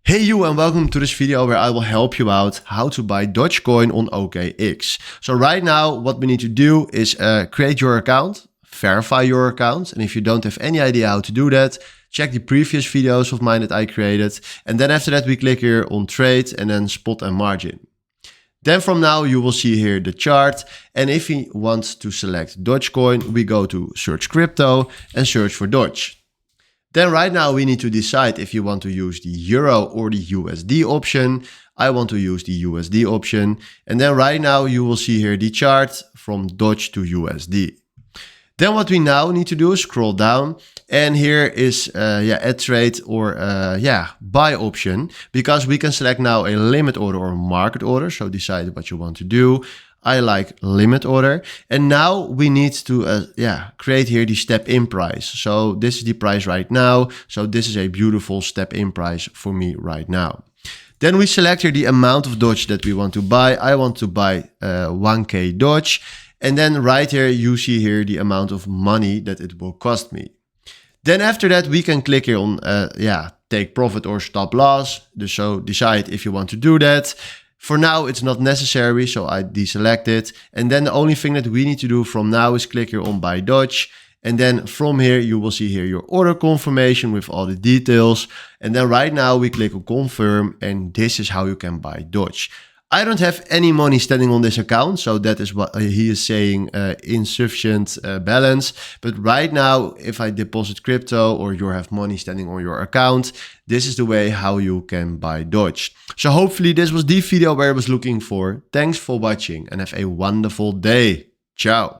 Hey you, and welcome to this video where I will help you out how to buy Dogecoin on OKX. So right now what we need to do is create your account, verify your account, and if you don't have any idea how to do that, check the previous videos of mine that I created, and then after that we click here on trade and then spot and margin. Then from now you will see here the chart, and if you want to select Dogecoin, we go to search crypto and search for Doge. Then right now we need to decide if you want to use the Euro or the USD option. I want to use the USD option. And then right now you will see here the chart from Doge to USD. Then what we now need to do is scroll down, and here is add trade or buy option, because we can select now a limit order or market order. So decide what you want to do. I like limit order. And now we need to create here the step in price. So this is the price right now. So this is a beautiful step in price for me right now. Then we select here the amount of Doge that we want to buy. I want to buy 1K Doge. And then right here, you see here the amount of money that it will cost me. Then after that, we can click here on take profit or stop loss. So decide if you want to do that. For now, it's not necessary, so I deselect it. And then the only thing that we need to do from now is click here on Buy Doge. And then from here, you will see here your order confirmation with all the details. And then right now we click on confirm, and this is how you can buy Doge. I don't have any money standing on this account, so that is what he is saying, insufficient balance. But right now, if I deposit crypto or you have money standing on your account, this is the way how you can buy Doge. So hopefully this was the video where I was looking for. Thanks for watching and have a wonderful day. Ciao.